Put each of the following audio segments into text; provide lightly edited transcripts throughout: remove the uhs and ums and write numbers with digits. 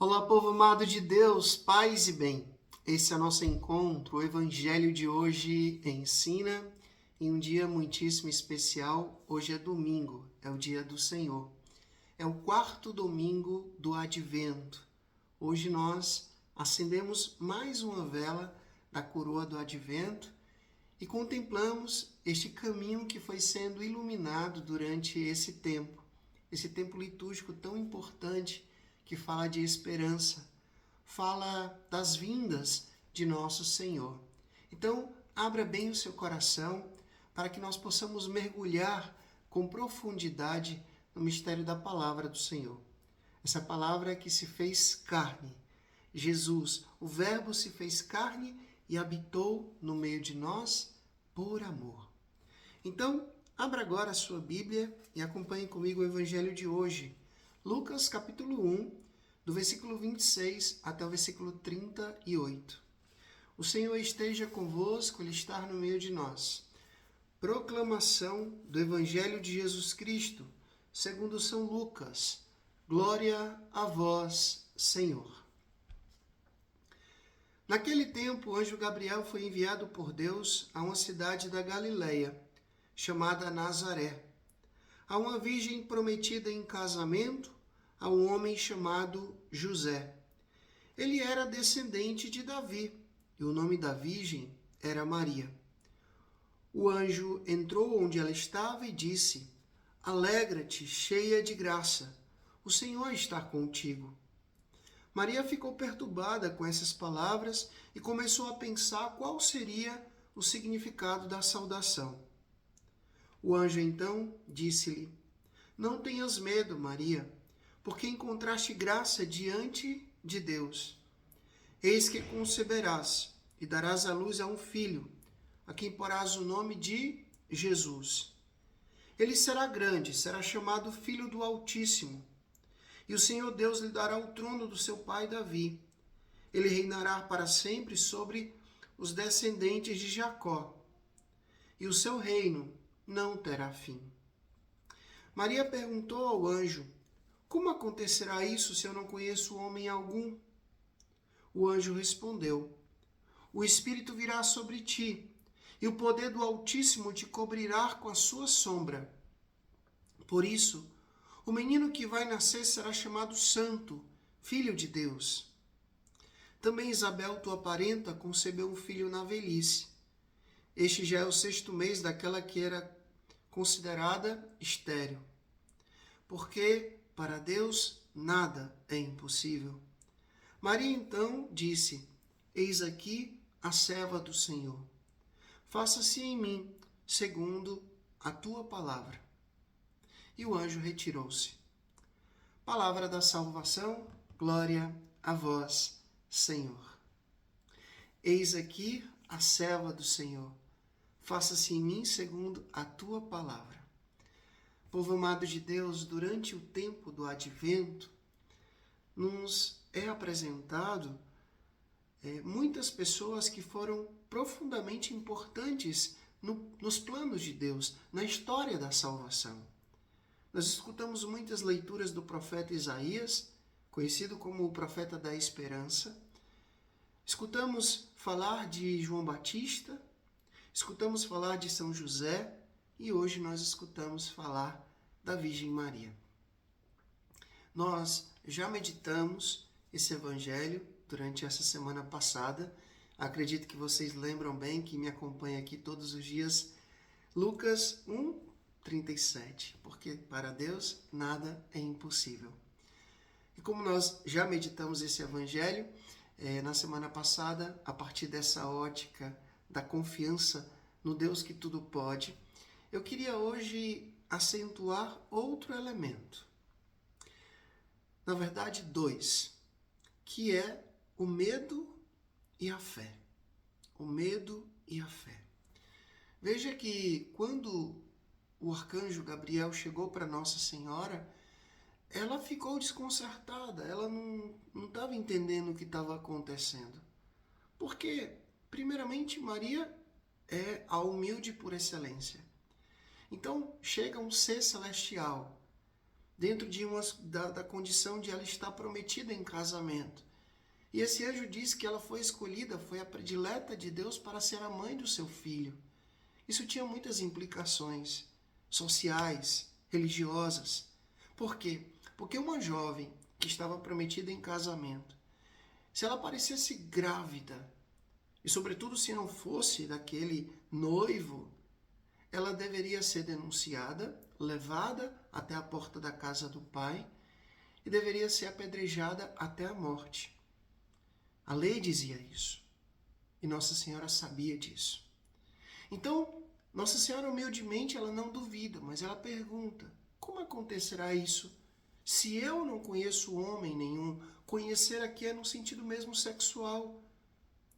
Olá, povo amado de Deus, paz e bem. Esse é o nosso encontro. O Evangelho de hoje ensina em um dia muitíssimo especial. Hoje é domingo, é o dia do Senhor. É o quarto domingo do Advento. Hoje nós acendemos mais uma vela da coroa do Advento e contemplamos este caminho que foi sendo iluminado durante esse tempo litúrgico tão importante que fala de esperança, fala das vindas de nosso Senhor. Então, abra bem o seu coração para que nós possamos mergulhar com profundidade no mistério da palavra do Senhor. Essa palavra que se fez carne. Jesus, o Verbo se fez carne e habitou no meio de nós por amor. Então, abra agora a sua Bíblia e acompanhe comigo o Evangelho de hoje. Lucas capítulo 1, do versículo 26 até o versículo 38. O Senhor esteja convosco, Ele está no meio de nós. Proclamação do Evangelho de Jesus Cristo, segundo São Lucas. Glória a vós, Senhor. Naquele tempo, o anjo Gabriel foi enviado por Deus a uma cidade da Galileia, chamada Nazaré, a uma virgem prometida em casamento a um homem chamado José. Ele era descendente de Davi, e o nome da virgem era Maria. O anjo entrou onde ela estava e disse: Alegra-te, cheia de graça, o Senhor está contigo. Maria ficou perturbada com essas palavras e começou a pensar qual seria o significado da saudação. O anjo então disse-lhe: Não tenhas medo, Maria, porque encontraste graça diante de Deus. Eis que conceberás e darás à luz a um filho, a quem porás o nome de Jesus. Ele será grande, será chamado Filho do Altíssimo, e o Senhor Deus lhe dará o trono do seu pai Davi. Ele reinará para sempre sobre os descendentes de Jacó, e o seu reino não terá fim. Maria perguntou ao anjo: Como acontecerá isso se eu não conheço homem algum? O anjo respondeu: O Espírito virá sobre ti, e o poder do Altíssimo te cobrirá com a sua sombra. Por isso, o menino que vai nascer será chamado Santo, Filho de Deus. Também Isabel, tua parenta, concebeu um filho na velhice. Este já é o 6º mês daquela que era considerada estéril. Porque para Deus nada é impossível. Maria então disse: Eis aqui a serva do Senhor. Faça-se em mim segundo a tua palavra. E o anjo retirou-se. Palavra da salvação, glória a vós, Senhor. Eis aqui a serva do Senhor. Faça-se em mim segundo a tua palavra. Povo amado de Deus, durante o tempo do Advento, nos é apresentado muitas pessoas que foram profundamente importantes nos planos de Deus, na história da salvação. Nós escutamos muitas leituras do profeta Isaías, conhecido como o profeta da esperança. Escutamos falar de João Batista, escutamos falar de São José e hoje nós escutamos falar da Virgem Maria. Nós já meditamos esse evangelho durante essa semana passada. Acredito que vocês lembram bem, que me acompanham aqui todos os dias. Lucas 1, 37. Porque para Deus nada é impossível. E como nós já meditamos esse evangelho, na semana passada, a partir dessa ótica da confiança no Deus que tudo pode, eu queria hoje acentuar outro elemento. Na verdade, 2, que é o medo e a fé. O medo e a fé. Veja que quando o arcanjo Gabriel chegou para Nossa Senhora, ela ficou desconcertada, ela não estava entendendo o que estava acontecendo. Porque, primeiramente, Maria é a humilde por excelência. Então, chega um ser celestial, dentro da condição de ela estar prometida em casamento. E esse anjo disse que ela foi escolhida, foi a predileta de Deus para ser a mãe do seu filho. Isso tinha muitas implicações sociais, religiosas. Por quê? Porque uma jovem que estava prometida em casamento, se ela aparecesse grávida, e sobretudo se não fosse daquele noivo, ela deveria ser denunciada, levada até a porta da casa do pai e deveria ser apedrejada até a morte. A lei dizia isso. E Nossa Senhora sabia disso. Então, Nossa Senhora humildemente ela não duvida, mas ela pergunta: como acontecerá isso? Se eu não conheço homem nenhum, conhecer aqui é no sentido mesmo sexual.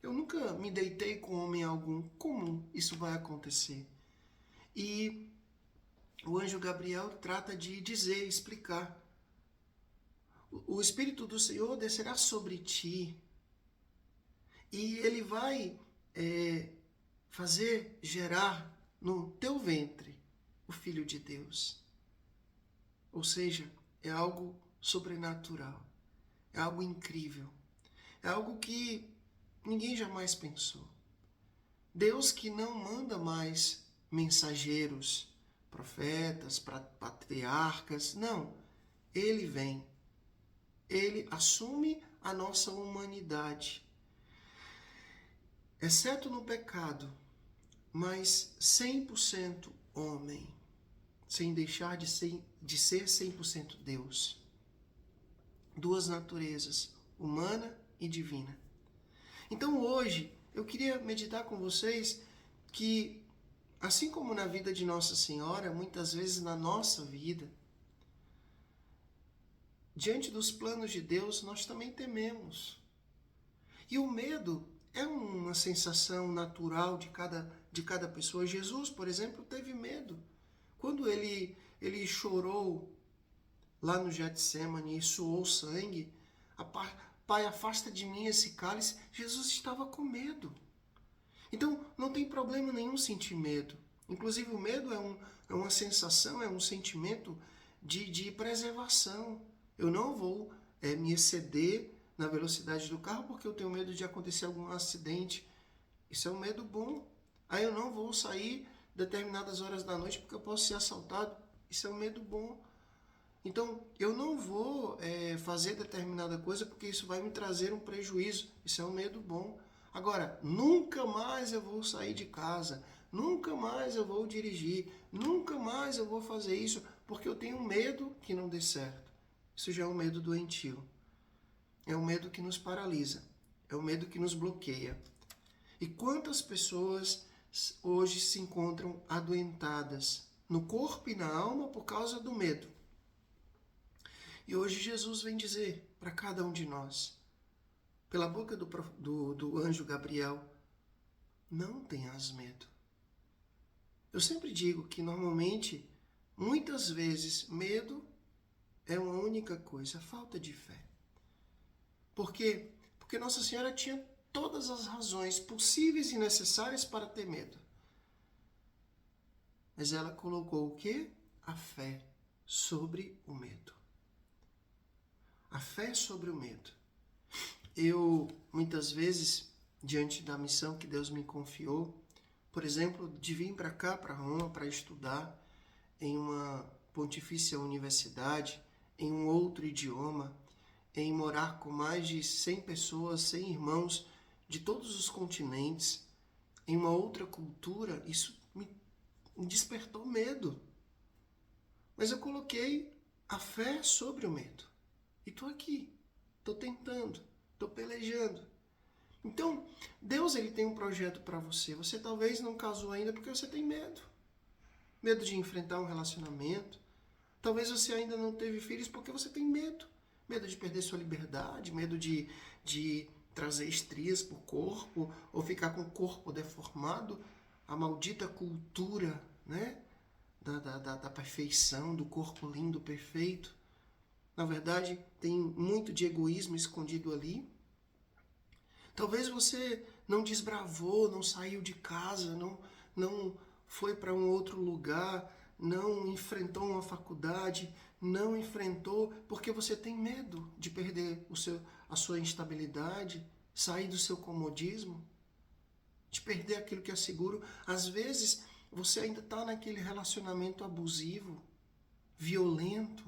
Eu nunca me deitei com homem algum. Como isso vai acontecer? E o anjo Gabriel trata de dizer, explicar. O Espírito do Senhor descerá sobre ti e ele vai fazer gerar no teu ventre o Filho de Deus. Ou seja, é algo sobrenatural, é algo incrível, é algo que ninguém jamais pensou. Deus que não manda mais mensageiros, profetas, patriarcas, não. Ele vem, ele assume a nossa humanidade, exceto no pecado, mas 100% homem, sem deixar de ser 100% Deus. Duas naturezas, humana e divina. Então hoje eu queria meditar com vocês que, assim como na vida de Nossa Senhora, muitas vezes na nossa vida, diante dos planos de Deus, nós também tememos. E o medo é uma sensação natural de cada pessoa. Jesus, por exemplo, teve medo. Quando ele chorou lá no Getsêmani e suou sangue, Pai, afasta de mim esse cálice, Jesus estava com medo. Então, não tem problema nenhum sentir medo. Inclusive, o medo é uma sensação, é um sentimento de preservação. Eu não vou me exceder na velocidade do carro porque eu tenho medo de acontecer algum acidente. Isso é um medo bom. Aí eu não vou sair determinadas horas da noite porque eu posso ser assaltado. Isso é um medo bom. Então, eu não vou fazer determinada coisa porque isso vai me trazer um prejuízo. Isso é um medo bom. Agora, nunca mais eu vou sair de casa, nunca mais eu vou dirigir, nunca mais eu vou fazer isso porque eu tenho medo que não dê certo. Isso já é um medo doentio. É um medo que nos paralisa, é um medo que nos bloqueia. E quantas pessoas hoje se encontram adoentadas no corpo e na alma por causa do medo? E hoje Jesus vem dizer para cada um de nós, pela boca do anjo Gabriel, não tenhas medo. Eu sempre digo que normalmente, muitas vezes, medo é uma única coisa, falta de fé. Por quê? Porque Nossa Senhora tinha todas as razões possíveis e necessárias para ter medo. Mas ela colocou o quê? A fé sobre o medo. A fé sobre o medo. Eu, muitas vezes, diante da missão que Deus me confiou, por exemplo, de vir para cá, para Roma, para estudar em uma pontifícia universidade, em um outro idioma, em morar com mais de 100 pessoas, 100 irmãos de todos os continentes, em uma outra cultura, isso me despertou medo. Mas eu coloquei a fé sobre o medo. E estou aqui, estou tentando, estou pelejando. Então, Deus ele tem um projeto para você. Você talvez não casou ainda porque você tem medo. Medo de enfrentar um relacionamento. Talvez você ainda não teve filhos porque você tem medo. Medo de perder sua liberdade, medo de trazer estrias para o corpo, ou ficar com o corpo deformado. A maldita cultura, né? Da perfeição, do corpo lindo, perfeito. Na verdade, tem muito de egoísmo escondido ali. Talvez você não desbravou, não saiu de casa, não foi para um outro lugar, não enfrentou uma faculdade, não enfrentou porque você tem medo de perder a sua instabilidade, sair do seu comodismo, de perder aquilo que é seguro. Às vezes, você ainda está naquele relacionamento abusivo, violento,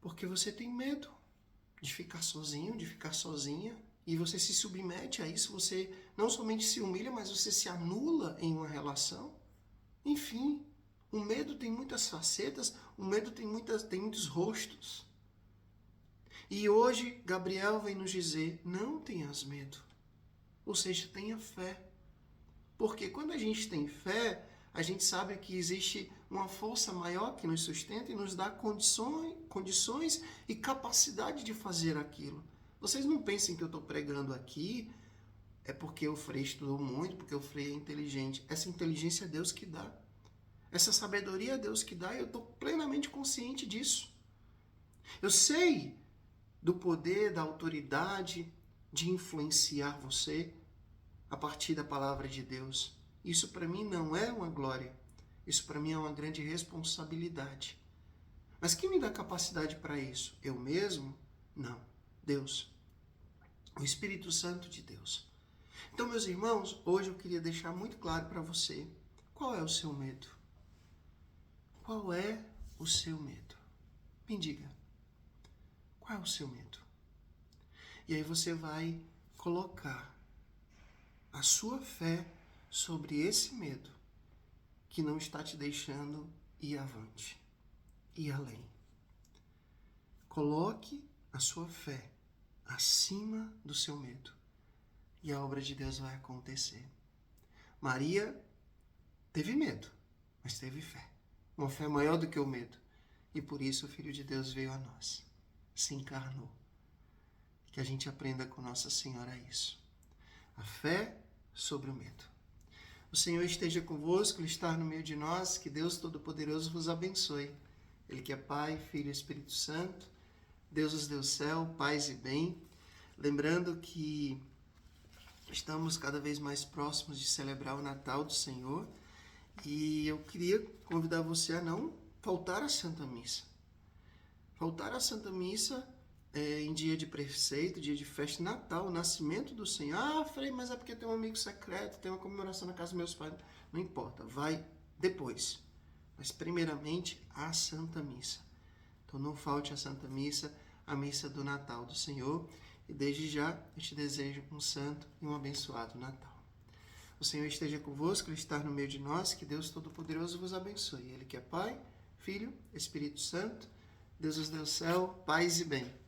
porque você tem medo de ficar sozinho, de ficar sozinha, e você se submete a isso, você não somente se humilha, mas você se anula em uma relação. Enfim, o medo tem muitas facetas, o medo tem muitos rostos. E hoje, Gabriel vem nos dizer, não tenhas medo. Ou seja, tenha fé. Porque quando a gente tem fé, a gente sabe que existe uma força maior que nos sustenta e nos dá condições e capacidade de fazer aquilo. Vocês não pensem que eu estou pregando aqui é porque o Frei estudou muito, porque o Frei é inteligente. Essa inteligência é Deus que dá. Essa sabedoria é Deus que dá e eu estou plenamente consciente disso. Eu sei do poder, da autoridade de influenciar você a partir da palavra de Deus. Isso para mim não é uma glória. Isso para mim é uma grande responsabilidade. Mas quem me dá capacidade para isso? Eu mesmo? Não. Deus. O Espírito Santo de Deus. Então, meus irmãos, hoje eu queria deixar muito claro para você qual é o seu medo. Qual é o seu medo? Me diga. Qual é o seu medo? E aí você vai colocar a sua fé sobre esse medo que não está te deixando ir avante, ir além. Coloque a sua fé acima do seu medo e a obra de Deus vai acontecer. Maria teve medo, mas teve fé. Uma fé maior do que o medo. E por isso o Filho de Deus veio a nós, se encarnou. Que a gente aprenda com Nossa Senhora isso. A fé sobre o medo. O Senhor esteja convosco, Ele está no meio de nós, que Deus Todo-Poderoso vos abençoe. Ele que é Pai, Filho e Espírito Santo, Deus os deu céu, paz e bem. Lembrando que estamos cada vez mais próximos de celebrar o Natal do Senhor e eu queria convidar você a não faltar à Santa Missa. Faltar à Santa Missa em dia de preceito, dia de festa, Natal, o nascimento do Senhor. Ah, Frei, mas é porque tem um amigo secreto, tem uma comemoração na casa dos meus pais. Não importa, vai depois. Mas primeiramente a Santa Missa. Então não falte a Santa Missa, a missa do Natal do Senhor. E desde já eu te desejo um santo e um abençoado Natal. O Senhor esteja convosco, Ele está no meio de nós, que Deus Todo-Poderoso vos abençoe. Ele que é Pai, Filho, Espírito Santo, Deus os deu céu, paz e bem.